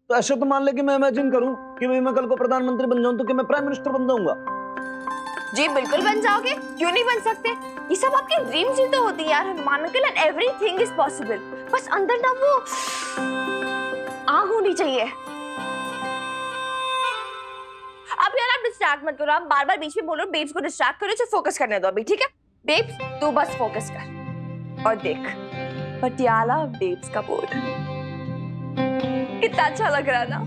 तो ऐसे तो मान ले कि मैं इमेजिन करूं कि भाई मैं कल को प्रधानमंत्री बन जाऊं तो कि मैं प्राइम मिनिस्टर बन जाऊंगा। जी बिल्कुल बन जाओगे, क्यों नहीं बन सकते। ये सब आपकी ड्रीम्स ही तो होती है यार Hanuman uncle, and everything is possible. बस अंदर ना वो आग होनी चाहिए। अब यार आप डिस्ट्रैक्ट मत करो, आप बार बार बीच में बोलो बेब्स को डिस्ट्रैक्ट करो, इसे फोकस करने दो अभी, ठीक है। बेब्स तू बस फोकस कर और देख पटियाला बेब्स का बोर्ड कितना अच्छा लग रहा है ना।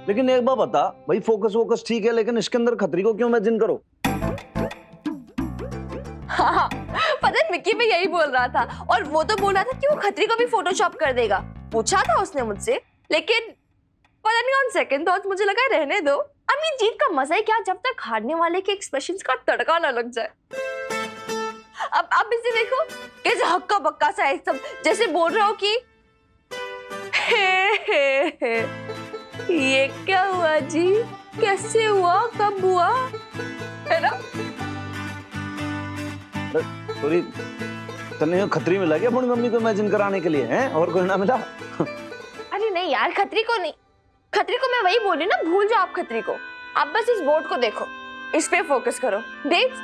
लेकिन एक बात बता भाई, फोकस वोकस ठीक है लेकिन इसके अंदर खतरी को क्यों इमेजिन करो। हाँ, पता है मिक्की भी यही बोल रहा था, और वो तो बोल रहा था कि वो खतरी को भी फोटोशॉप कर देगा। पूछा था उसने मुझसे, लेकिन पता नहीं ऑन सेकंड थॉट मुझे लगा रहने दो। अब ये जीत का मजा ही क्या जब तक हारने वाले के एक्सप्रेशंस का तड़का ना लग जाए। अब इसे देखो कैसे हक्का बक्का सा एकदम जैसे बोल रहा हो कि हे, ये क्या हुआ जी, कैसे हुआ, कब हुआ, है ना। सॉरी तने खतरी मिला क्या अपनी मम्मी को इमेजिन कराने के लिए हैं, और कोई ना मिला। अरे नहीं यार, खतरी को नहीं, खतरी को मैं वही बोली ना, भूल जाओ आप खतरी को। आप बस इस बोर्ड को देखो, इस पे फोकस करो। देख,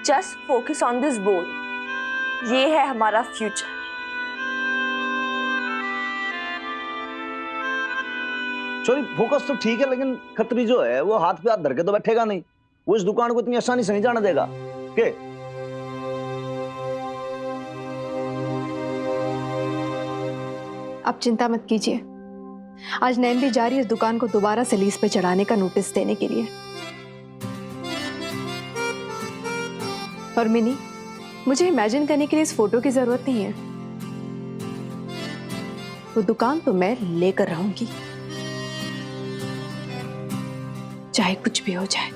just focus on this board, ये है हमारा फ्यूचर। सॉरी फोकस तो ठीक है लेकिन खतरी जो है वो हाथ पे हाथ धर के तो बैठेगा नहीं, वो इस दुकान को इतनी आसानी से नहीं जाने देगा के। आप चिंता मत कीजिए, आज नैन भी जा रही है इस दुकान को दोबारा से लीज पे चढ़ाने का नोटिस देने के लिए। और मिनी, मुझे इमेजिन करने के लिए इस फोटो की जरूरत नहीं है, वो दुकान तो मैं लेकर रहूंगी, चाहे कुछ भी हो जाए।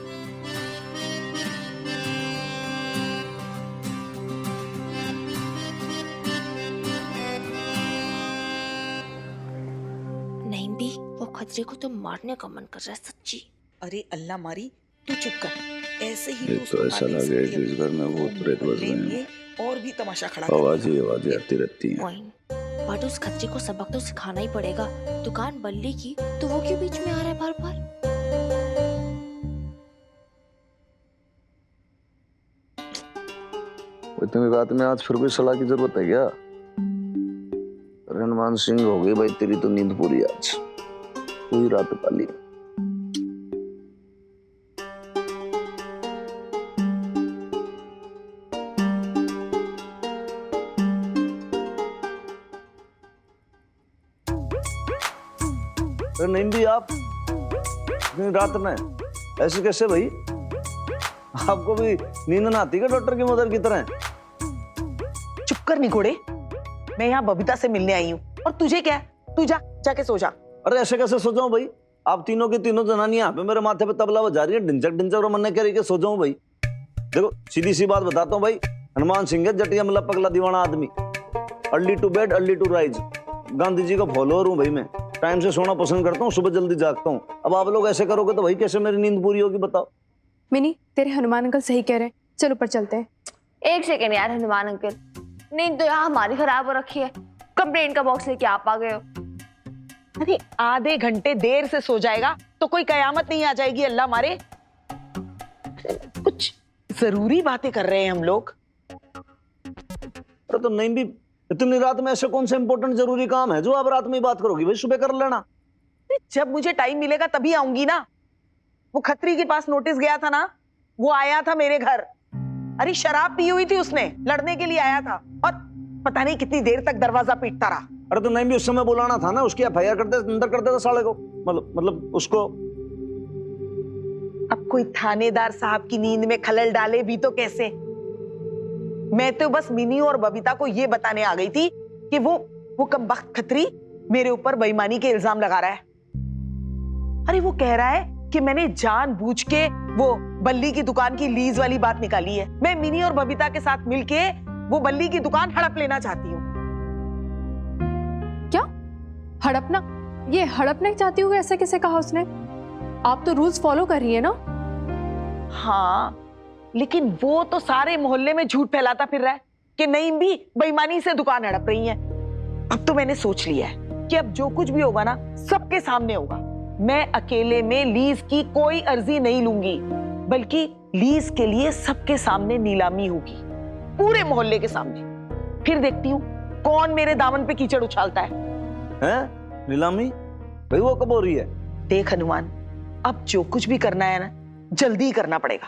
नहीं भी, वो खतरे को तो मारने का मन कर रहा है सच्ची। अरे अल्लाह मारी, तू चुप कर। ऐसे ही तो ऐसा लगे कि इस घर में भूत प्रेत बस रहे हैं, और भी तमाशा खड़ा आवाजें आती रहती हैं। बट उस खतरे को सबक तो सिखाना ही पड़ेगा। दुकान बल्ली की तो वो क्यों बीच में आ रहा है बार बार। इतनी रात में आज फिर भी सलाह की जरूरत है क्या? हनुमान सिंह हो गई भाई, तेरी तो नींद पूरी आज, पूरी रात पाली। नहीं भी आप रात में ऐसे कैसे भाई, आपको भी नींद ना आती क्या डॉक्टर की मदर की तरह? चुप कर निगोड़े, मैं यहाँ बबीता से मिलने आई हूँ, और तुझे क्या, तू जाके सो जा। अरे ऐसे कैसे सो जाऊं भाई, आप तीनों की तीनों जनानियां पे मेरे माथे पे तबला बजा रही है, ढिंचक ढिंचक, और मन कह रही है सो जाऊं भाई। देखो सीधी सी बात बताता हूँ भाई, हनुमान सिंह है जटिया मतलब पगला दीवाना आदमी, early to bed early to rise, Gandhi ji का फॉलोअर हूँ भाई मैं, टाइम से सोना पसंद करता हूँ, सुबह जल्दी जागता हूँ। अब आप लोग ऐसे करोगे तो भाई कैसे मेरी नींद पूरी होगी बताओ। मिनी, तेरे हनुमान अंकल सही कह रहे हैं, चलो ऊपर चलते हैं। एक सेकेंड यार हनुमान अंकल, नींद तो यहाँ हमारी खराब हो रखी है, कंप्लेंट का बॉक्स लेके आप आ गए हो। अरे आधे घंटे देर से सो जाएगा तो कोई कयामत नहीं आ जाएगी, अल्लाह मारे। कुछ जरूरी बातें कर रहे हैं हम लोग। अरे तो नहीं भी, इतनी रात में ऐसे कौन सा इंपॉर्टेंट जरूरी काम है जो आप रात में बात करोगी भाई, सुबह कर लेना। जब मुझे टाइम मिलेगा तभी आऊंगी ना। वो खत्री के पास नोटिस गया था ना, वो आया था मेरे घर। अरे शराब पी हुई थी उसने, लड़ने के लिए आया था, और पता नहीं कितनी देर तक दरवाजा पीटता रहा। अरे तो नहीं भी उस समय बुलाना था ना, उसकी एफआईआर करते अंदर कर देता साले को, मतलब उसको। अब कोई थानेदार साहब की नींद में खलल डाले भी तो कैसे। मैं तो बस मिनी और बबीता को ये बताने आ गई थी कि वो कमबख्त खत्री मेरे ऊपर बेईमानी के इल्जाम लगा रहा है। अरे वो कह रहा है कि मैंने जानबूझ के वो बल्ली की दुकान की लीज वाली बात निकाली है। मैं मिनी और बबीता के साथ मिलके वो बल्ली की दुकान हड़प लेना चाहती हूँ। क्या हड़पना? ये हड़पना चाहती हूँ ऐसा किसे कहा उसने? आप तो रूल्स फॉलो कर रही है ना। हाँ, लेकिन वो तो सारे मोहल्ले में झूठ फैलाता फिर रहा है कि नईम भी बेईमानी से दुकान हड़प रही है। अब तो मैंने सोच लिया है कि अब जो कुछ भी होगा ना सबके सामने होगा। मैं अकेले में लीज की कोई अर्जी नहीं लूंगी, बल्कि लीज के लिए सबके सामने नीलामी होगी, पूरे मोहल्ले के सामने। फिर देखती हूँ कौन मेरे दामन पे कीचड़ उछालता है। हैं? नीलामी भाई वो कब हो रही है? देख हनुमान, अब जो कुछ भी करना है ना जल्दी करना पड़ेगा,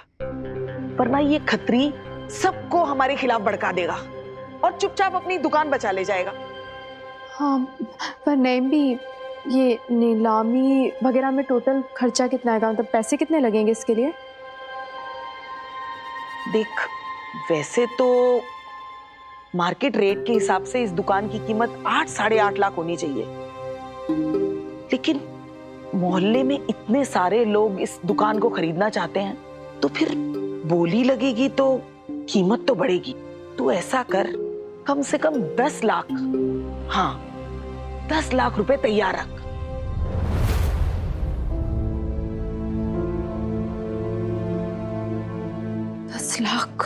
वरना ये खत्री सबको हमारे खिलाफ भड़का देगा और चुपचाप अपनी दुकान बचा ले जाएगा। हाँ, पर नईम भी, ये नीलामी वगैरह में टोटल खर्चा कितना आएगा, मतलब पैसे कितने लगेंगे इसके लिए? देख, वैसे तो मार्केट रेट के हिसाब से इस दुकान की कीमत 8-8.5 लाख होनी चाहिए, लेकिन मोहल्ले में इतने सारे लोग इस दुकान को खरीदना चाहते हैं, तो फिर बोली लगेगी तो कीमत तो बढ़ेगी। तो ऐसा कर, कम से कम 10 लाख, हाँ 10 लाख रुपए तैयार रख। लाख,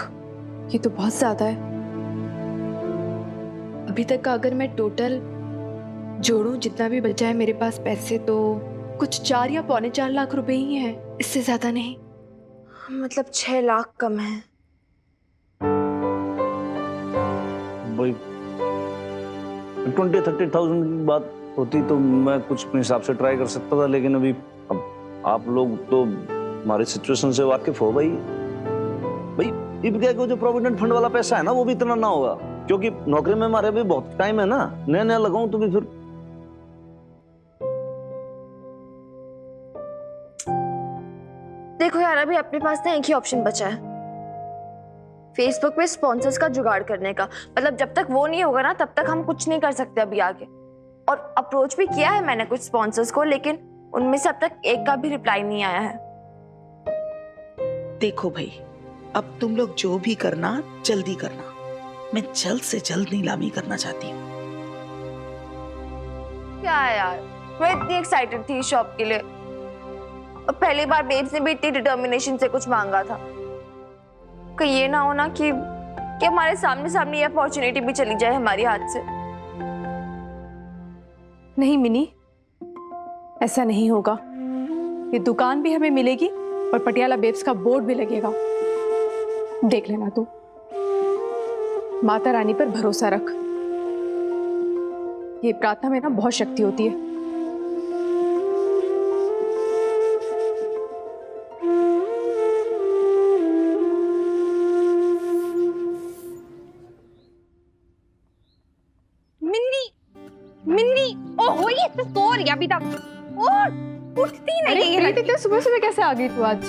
ये तो बहुत ज्यादा है। अभी तक का अगर मैं टोटल जोड़ूं, जितना भी बचा है मेरे पास पैसे, तो कुछ 4 या 4.25 लाख रुपए ही हैं, इससे ज्यादा नहीं। मतलब 6 लाख कम है। भाई 20-30,000 की बात होती तो मैं कुछ अपने हिसाब से ट्राई कर सकता था, लेकिन अभी अब आप लोग तो हमारी सिचुएशन से वाकिफ हो भाई। इब क्या को जो प्रोविडेंट फंड वाला पैसा है ना, वो भी इतना ना होगा, क्योंकि नौकरी में हमारे भी बहुत टाइम है ना, नया नया लगाऊं तो भी फिर। देखो यार, अभी अपने पास ना एक ही ऑप्शन बचा है, फेसबुक पे स्पॉन्सर्स का जुगाड़ करने का। मतलब जब तक वो नहीं होगा ना, तब तक हम कुछ नहीं कर सकते अभी आगे। और अप्रोच भी किया है मैंने कुछ स्पॉन्सर्स को, लेकिन उनमें से अब तक एक का भी रिप्लाई नहीं आया है। देखो भाई, अब तुम लोग जो भी करना जल्दी करना, मैं जल्द से जल्द नीलामी करना चाहती हूँ। क्या है यार, मैं इतनी एक्साइटेड थी शॉप के लिए, और पहली बार बेब्स ने भी इतनी डिटर्मिनेशन से कुछ मांगा था। कहीं ये ना हो ना कि हमारे सामने सामने ये अपॉर्चुनिटी भी चली जाए हमारे हाथ से। नहीं मिनी, ऐसा नहीं होगा। ये दुकान भी हमें मिलेगी और पटियाला बेब्स का बोर्ड भी लगेगा। देख लेना तू, माता रानी पर भरोसा रख। ये प्रार्थना में ना बहुत शक्ति होती है। ओहो, ये तो सो रही है अभी तक, उठती नहीं है। प्रीति, इतने सुबह सुबह कैसे आ गई तू आज?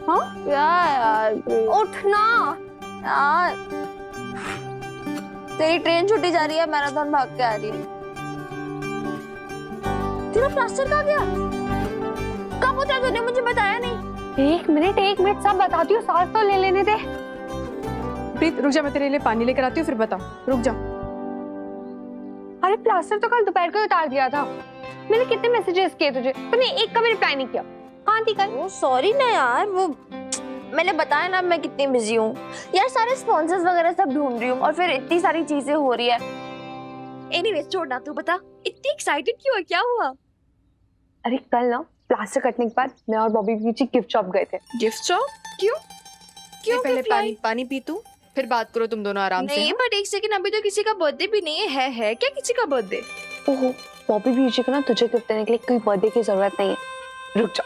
हाँ क्या यार, उठना यार, तेरी ट्रेन छुट्टी जा रही है, मैराथन भाग के आ रही है। तेरा प्लास्टर कहाँ गया? कब उतरा तूने मुझे बताया नहीं? एक मिनट सब बताती हूँ, सांस तो ले लेने दे। प्रीत रुक जा, मैं तेरे लिए पानी लेकर आती हूँ, फिर बता। रुक जा। अरे प्लास्टर तो कल दोपहर को उतार दिया था। मैंने कितने मैसेजेस किए तुझे, तूने एक का भी रिप्लाई नहीं किया। कहाँ थी कल? वो सॉरी ना यार, वो मैंने बताया ना मैं कितनी बिजी हूँ यार, सारे स्पॉन्सर्स वगैरह सब ढूंढ रही हूँ, और फिर इतनी सारी चीजें हो रही है। एनीवेज छोड़ना, तू बता इतनी एक्साइटेड क्यों है, क्या हुआ? अरे कल ना प्लास्टर कटने के बाद मैं और बॉबी पीछे गिफ्ट शॉप गए थे। Gift shop? क्यों? पहले पानी पी तू, फिर बात करो तुम दोनों आराम से। नहीं बट एक सेकंड, अभी तो किसी का बर्थडे भी नहीं है क्या किसी का बर्थडे? ओहो, बॉबी पीछे को ना तुझे गिफ्ट देने के लिए कोई बर्थडे की जरूरत नहीं है, रुक जा।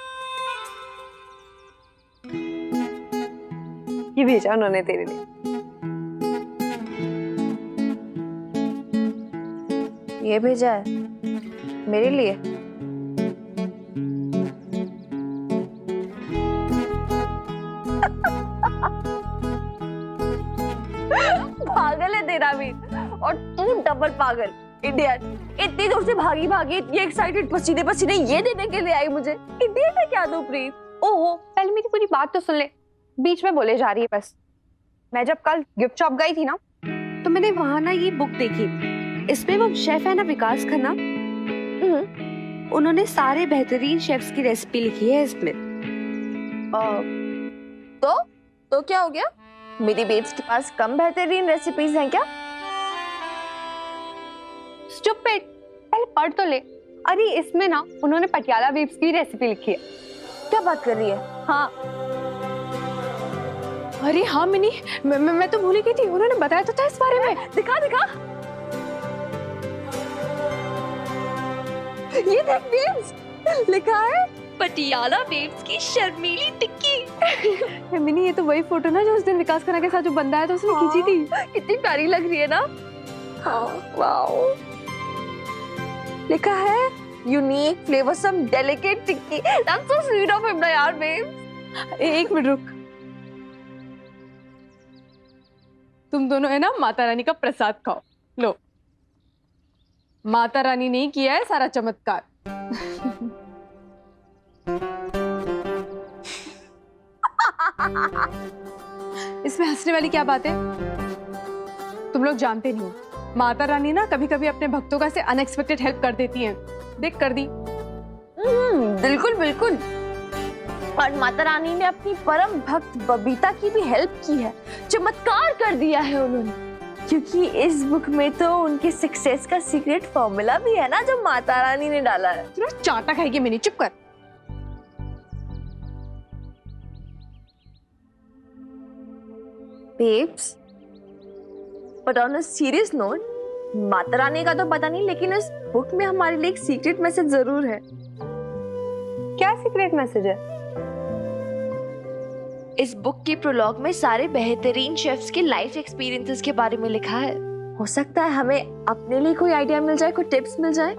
ये भेजा उन्होंने तेरे लिए। ये भेजा है मेरे लिए? पागल है तेरा भी, और तू डबल पागल इडियट। इतनी दूर से भागी भागी ये एक्साइटेड पसीने पसीने ये देने के लिए आई मुझे। इडियट है क्या तू प्रीत? ओहो, पहले मेरी पूरी बात तो सुन ले, बीच में बोले जा रही है बस। मैं जब कल गिफ्ट शॉप गई थी ना, तो मैंने वहां ना ये बुक देखी। इसमें वो शेफ है ना विकास खन्ना, उन्होंने सारे बेहतरीन शेफ्स की रेसिपी लिखी है इसमें। तो क्या हो गया? मेरी बेब्स के पास कम बेहतरीन रेसिपीज हैं क्या? जो चुप बैठ, पहले पढ़ तो ले। अरे इसमें ना उन्होंने पटियाला वेव्स की रेसिपी लिखी है। क्या बात कर रही है? हाँ अरे हाँ मिनी, मैं तो भूल ही गई थी, उन्होंने बताया तो था इस बारे में। दिखा दिखा, ये देख वेव्स, लिखा है पटियाला वेव्स की शर्मीली टिक्की। मिनी ये तो वही फोटो ना जो उस दिन विकास खन्ना के साथ जो बंदा है तो उसने खींची थी। कितनी प्यारी लग रही है ना। वाओ, लिखा है unique flavoursome delicate tikki. That's so sweet of him ना यार वेव्स। एक मिनट रुक, तुम दोनों है ना माता रानी का प्रसाद खाओ। लो, माता रानी ने ही किया है सारा चमत्कार। इसमें हंसने वाली क्या बात है? तुम लोग जानते नहीं हो, माता रानी ना कभी कभी अपने भक्तों का से अनएक्सपेक्टेड हेल्प कर देती हैं। देख कर दी। बिल्कुल बिल्कुल। और माता रानी ने अपनी परम भक्त बबीता की भी हेल्प की है, चमत्कार कर दिया है उन्होंने, क्योंकि इस बुक में तो उनके सक्सेस का सीक्रेट फॉर्मूला भी है ना जो माता रानी ने डाला है। तू चाटा खाएगी मिनी, चुप कर। Babes, but on a serious note, Mata Rani का तो पता नहीं, लेकिन इस बुक में हमारे लिए एक सीक्रेट मैसेज जरूर है। क्या सीक्रेट मैसेज है? इस बुक की प्रोलॉग में सारे बेहतरीन शेफ्स के लाइफ एक्सपीरियंसेस के बारे में लिखा है। हो सकता है हमें अपने लिए कोई आइडिया मिल जाए, कोई टिप्स मिल जाए।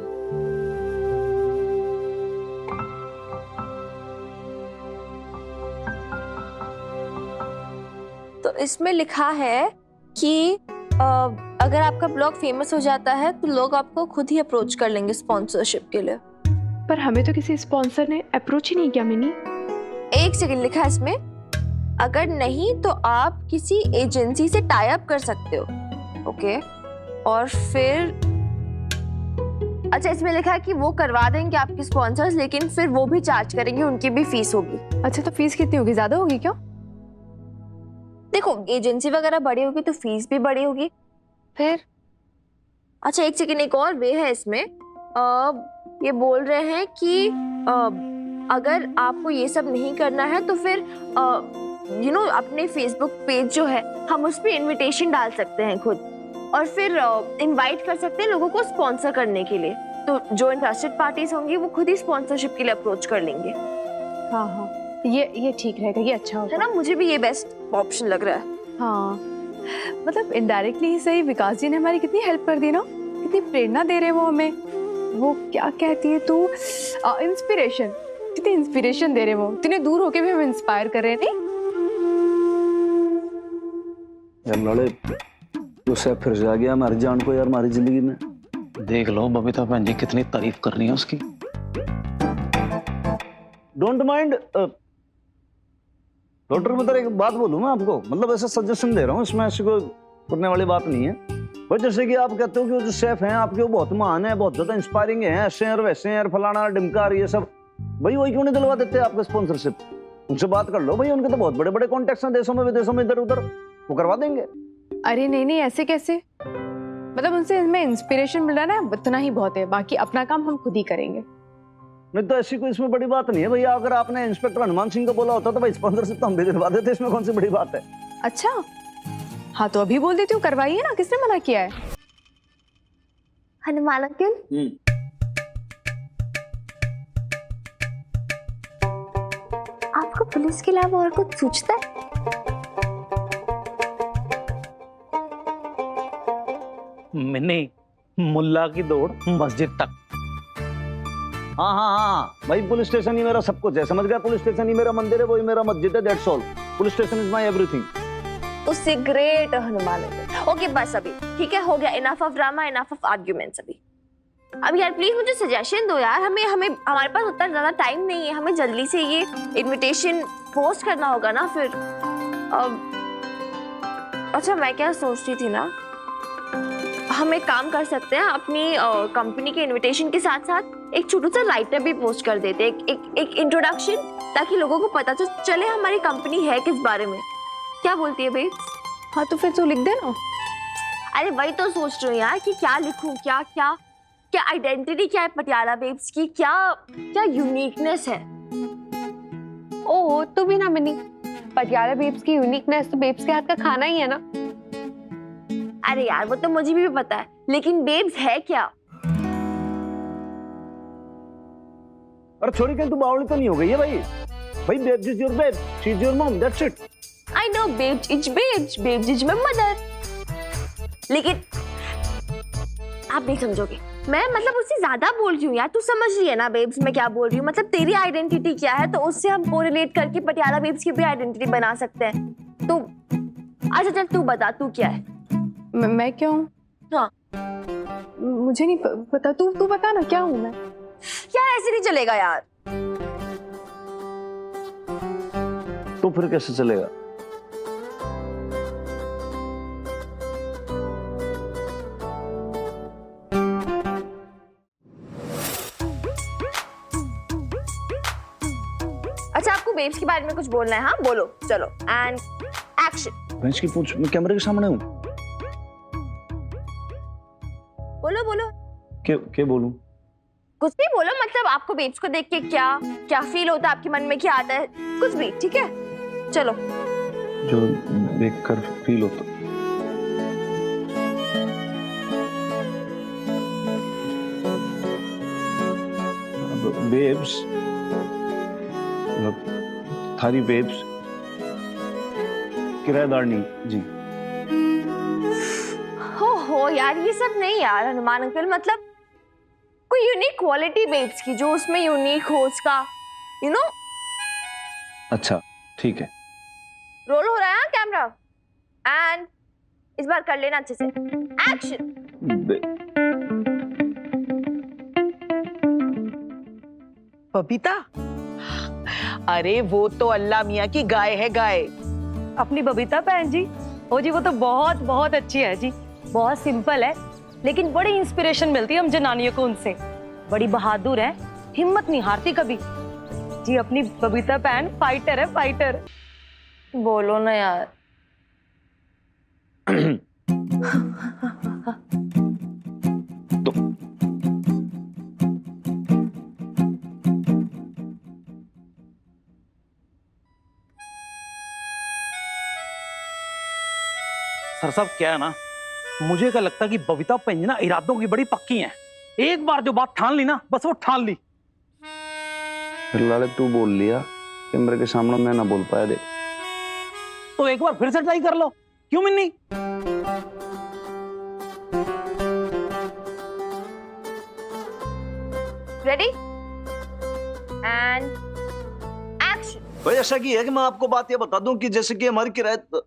तो इसमें लिखा है कि अगर आपका ब्लॉग फेमस हो जाता है तो लोग आपको खुद ही अप्रोच कर लेंगे स्पॉन्सरशिप के लिए। पर हमें तो किसी स्पॉन्सर ने अप्रोच ही नहीं किया मिनी। एक सेकंड, लिखा है इसमें अगर नहीं तो आप किसी एजेंसी से टाई अप कर सकते हो। ओके, और फिर अच्छा इसमें लिखा है कि वो करवा देंगे आपके स्पॉन्सर्स, लेकिन फिर वो भी चार्ज करेंगे, उनकी भी फीस होगी। अच्छा तो फीस कितनी होगी? ज्यादा होगी क्या? देखो एजेंसी वगैरह बड़ी होगी तो फीस भी बड़ी होगी। फिर अच्छा एक सेकंड, एक और वे है इसमें। ये बोल रहे हैं कि अगर आपको ये सब नहीं करना है तो फिर अपने फेसबुक पेज जो है हम उस पर इनविटेशन डाल सकते हैं खुद, और फिर इनवाइट कर सकते हैं लोगों को स्पॉन्सर करने के लिए। तो जो इंटरेस्टेड पार्टीज होंगी वो खुद ही स्पॉन्सरशिप के लिए अप्रोच कर लेंगे। हाँ हाँ, ये ठीक रहेगा, ये अच्छा होगा। है ना, मुझे भी ये बेस्ट ऑप्शन लग रहा है। हाँ मतलब इनडायरेक्टली ही सही, विकास जी ने हमारी कितनी हेल्प कर दी ना, कितनी प्रेरणा दे रहे वो हमें। वो क्या कहती है तू, इंस्पिरेशन, कितनी इंस्पिरेशन दे रहे वो, इतने दूर होके भी हमें इंस्पायर कर रहे हैं। नहीं यार लड़े तो सैफ फिर जा गया हमारी जान को यार, हमारी जिंदगी में। देख लो बबीता बहन जी कितनी तारीफ कर रही है उसकी। डोंट माइंड डॉक्टर, मतलब एक बात बोलूं मैं आपको, मतलब ऐसा सजेशन दे रहा हूँ, इसमें ऐसी कोई करने वाली बात नहीं है। पर जैसे कि आप कहते हो कि वो जो शेफ हैं आपके वो बहुत महान है, बहुत ज्यादा इंस्पायरिंग है, ऐसे हैं और वैसे हैं, फलाना ढिमका ये सब, भाई वही क्यों नहीं दिलवा देते आपको स्पॉन्सरशिप? उनसे बात कर लो भाई, उनके तो बहुत बड़े बड़े कॉन्टेक्ट्स हैं देशों में विदेशों में, इधर उधर, वो करवा देंगे। अरे नहीं ऐसे कैसे, मतलब उनसे हमें इंस्पिरेशन मिल रहा है ना, इतना ही बहुत है, बाकी अपना काम हम खुद ही करेंगे। नहीं तो ऐसी कोई इसमें बड़ी बात नहीं है भैया। अगर आपने इंस्पेक्टर हनुमान सिंह को बोला होता तो भाई स्पॉन्सरशिप तो हम भी दिलवा देते, इसमें कौन सी बड़ी बात है? अच्छा हाँ तो अभी बोल देती हूँ, करवाइए ना, किसने मना किया है? हनुमान अंकल, आपको पुलिस के अलावा और कुछ सूझता है? मिन्नी, मुल्ला की दौड़ मस्जिद तक। हाँ हाँ हाँ भाई, पुलिस स्टेशन ही मेरा सब कुछ है, समझ गया? पुलिस स्टेशन ही मेरा मंदिर है, वही मेरा मस्जिद है, that's all. Police station is my everything. उससे ग्रेट हनुमान अंकल। ओके बस अभी ठीक है, हो गया, enough of drama, enough of arguments. अभी यार प्लीज मुझे सजेशन दो यार, हमें हमारे पास उतना ज्यादा टाइम नहीं है, हमें जल्दी से ये इनविटेशन पोस्ट करना होगा ना फिर। अच्छा मैं क्या सोच रही थी ना, हम एक काम कर सकते हैं, अपनी कंपनी के इनविटेशन के साथ साथ एक छोटा सा राइटर भी पोस्ट कर देते हैं, एक इंट्रोडक्शन, ताकि लोगों को पता चले हमारी कंपनी है किस बारे में। क्या बोलती है बेब्स? हाँ तो फिर तू लिख दे ना। अरे वही तो सोच रही हूँ यार कि क्या लिखूं, क्या क्या क्या आइडेंटिटी क्या है पटियाला बेब्स की, क्या क्या यूनिकनेस है? ओह तू भी ना मिनी, पटियाला बेब्स की यूनिकनेस तो बेब्स के हाथ का खाना ही है ना। अरे यार वो तो मुझे भी पता है, लेकिन बेब्स है क्या? अरे छोरी कहीं तू बावली तो नहीं हो गई है भाई? भाई babes is your babe, she is your mom, that's it. I know babes is my mother, लेकिन आप नहीं समझोगे। मैं मतलब उससे ज्यादा बोल रही हूँ यार, तू समझ रही है ना बेब्स मैं क्या बोल रही हूँ? मतलब तेरी आइडेंटिटी क्या है, तो उससे हम कोरिलेट करके पटियाला बेब्स की भी आइडेंटिटी बना सकते हैं। तो अच्छा चल तू बता, तू क्या है? मैं क्या हूँ? हाँ मुझे नहीं पता, तू बता ना क्या हूँ मैं? क्या ऐसे नहीं चलेगा यार। तो फिर कैसे चलेगा? अच्छा आपको बेब्स के बारे में कुछ बोलना है? हाँ बोलो, चलो एंड एक्शन। भैंस की पूंछ, मैं कैमरे के सामने हूँ। बोलो बोलो, क्या बोलूं? कुछ भी बोलो, मतलब आपको बेब्स को देख के क्या क्या फील होता है, आपके मन में क्या आता है, कुछ भी, ठीक है? चलो। जो देखकर फील होता। बेब्स, थारी बेब्स किराएदारनी जी। हो यार ये सब नहीं यार हनुमान अंकल, मतलब कोई यूनिक क्वालिटी बेब्स की जो उसमें यूनिक हो, उसका यू नो। अच्छा ठीक है। रोल हो रहा है कैमरा, एंड इस बार कर लेना अच्छे से। एक्शन। बबीता, अरे वो तो अल्लाह मियाँ की गाय है, गाय। अपनी बबीता बहन जी, ओ जी वो तो बहुत बहुत अच्छी है जी, बहुत सिंपल है लेकिन बड़ी इंस्पिरेशन मिलती है हम जनानियों को उनसे। बड़ी बहादुर है, हिम्मत नहीं हारती कभी जी। अपनी बबीता बहन फाइटर है, फाइटर। बोलो ना यार। सर साहब क्या है ना, मुझे क्या लगता है कि बबीता बहन जी ना इरादों की बड़ी पक्की हैं। एक बार जो बात ठान ली ना, बस वो ठान ली। फिर लाले तू बोल लिया, कैमरे के सामने मैं ना बोल पाया। देख तो एक बार फिर से ट्राई कर लो, क्यों मिन्नी? Ready and action. भाई ऐसा की है कि मैं आपको बात ये बता दूं कि जैसे कि हमारी किराएदार।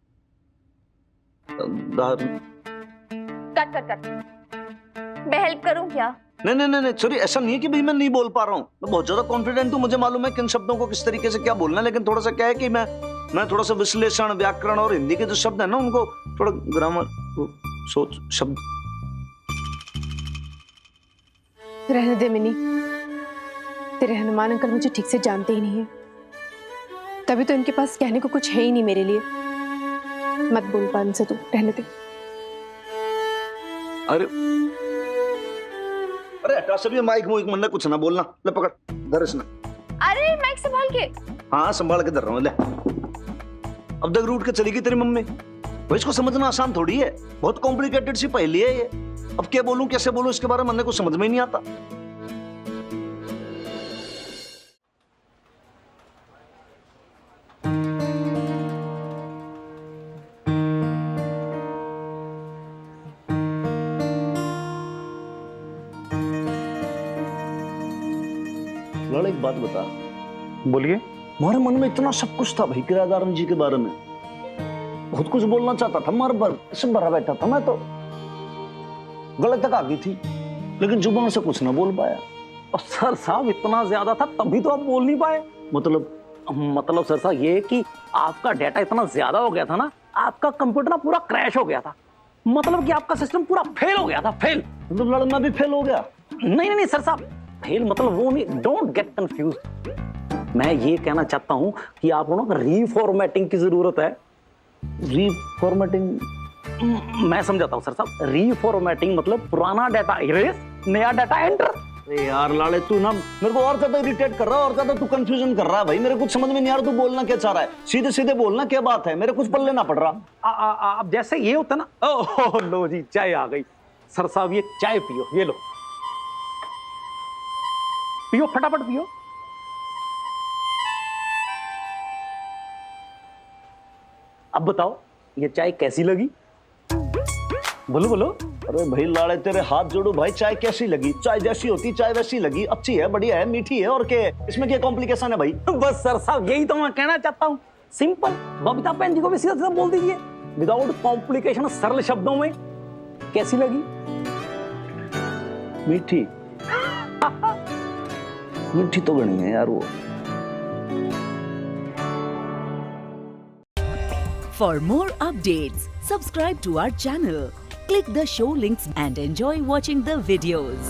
Cut cut cut. मैं हेल्प करूं क्या? नहीं सॉरी, ऐसा नहीं है कि भाई मैं नहीं बोल पा रहा हूँ। मैं बहुत ज्यादा कॉन्फिडेंट हूँ, मुझे मालूम है किन शब्दों को किस तरीके से क्या बोलना है, लेकिन थोड़ा सा क्या है कि मैं थोड़ा सा विश्लेषण, व्याकरण और हिंदी के जो शब्द है ना उनको थोड़ा ग्रामर, सोच शब्द। रहने दे मिनी, तेरे हनुमान अंकल मुझे ठीक से जानते ही नहीं है, तभी तो इनके पास कहने को कुछ है ही नहीं मेरे लिए। मत बोल पा इनसे, तू रहने दे। अरे हटा सभी, माइक मन कुछ ना बोलना। ले पकड़, धर इसने। अरे माइक संभाल के। हाँ संभाल के धर रहा हूँ, ले। अब तक रूट के चलेगी तेरी मम्मी। भाई इसको समझना आसान थोड़ी है, बहुत कॉम्प्लिकेटेड सी पहेली है ये। अब क्या बोलूं कैसे बोलूं इसके बारे में मन कुछ समझ में ही नहीं आता। लड़ा एक बात बता। बोलिए। हमारे मन में इतना सब कुछ था भाई किराएदार जी के बारे में, बहुत कुछ बोलना चाहता था, मार भर सब भरा बैठा था, मैं तो गलत तक आ गई थी, लेकिन जुबान से कुछ ना बोल पाया। और सर साहब इतना ज्यादा था तभी तो आप बोल नहीं पाए। मतलब सर साहब ये कि आपका डेटा इतना ज्यादा हो गया था ना, आपका कंप्यूटर ना पूरा क्रैश हो गया था, मतलब कि आपका सिस्टम पूरा फेल हो गया था। फेल मतलब लड़ना भी फेल हो गया? नहीं सर साहब, फेल मतलब वो नहीं, डोंट गेट कंफ्यूज। मैं ये कहना चाहता हूं कि आपको ना रीफॉर्मेटिंग की जरूरत है। रीफॉर्मेटिंग? मैं समझाता हूं सर साहब। रीफॉर्मेटिंग मतलब पुराना डाटा इरेज नया डाटा एंटर। अरे यार लाले तू ना मेरे को और ज्यादा इरिटेट कर रहा है और ज्यादा तू कंफ्यूजन कर रहा है भाई। मेरे कुछ समझ में नहीं आ रहा तू बोलना क्या चाह रहा है। सीधे सीधे बोलना क्या बात है, मेरे कुछ पल्ले ना पड़ रहा। अब जैसे ये होता ना, ओह लो जी चाय आ गई। सर साहब ये चाय पियो, ये लो पियो, फटाफट पियो। अब बताओ ये चाय कैसी लगी? बोलो बोलो। अरे भाई लाड़े तेरे हाथ जोड़ू भाई, चाय कैसी लगी? चाय जैसी होती चाय वैसी लगी। अच्छी है, बढ़िया है, मीठी है, और क्या है इसमें? क्या कॉम्प्लिकेशन है भाई? बस सर साहब यही तो मैं कहना चाहता हूँ, सिंपल। बबीता बहन जी को भी सीधा सीधा बोल दीजिए, विदाउट कॉम्प्लिकेशन, सरल शब्दों में कैसी लगी? मीठी मीठी तो बनी है यार वो। For more updates, subscribe to our channel, click the show links and enjoy watching the videos.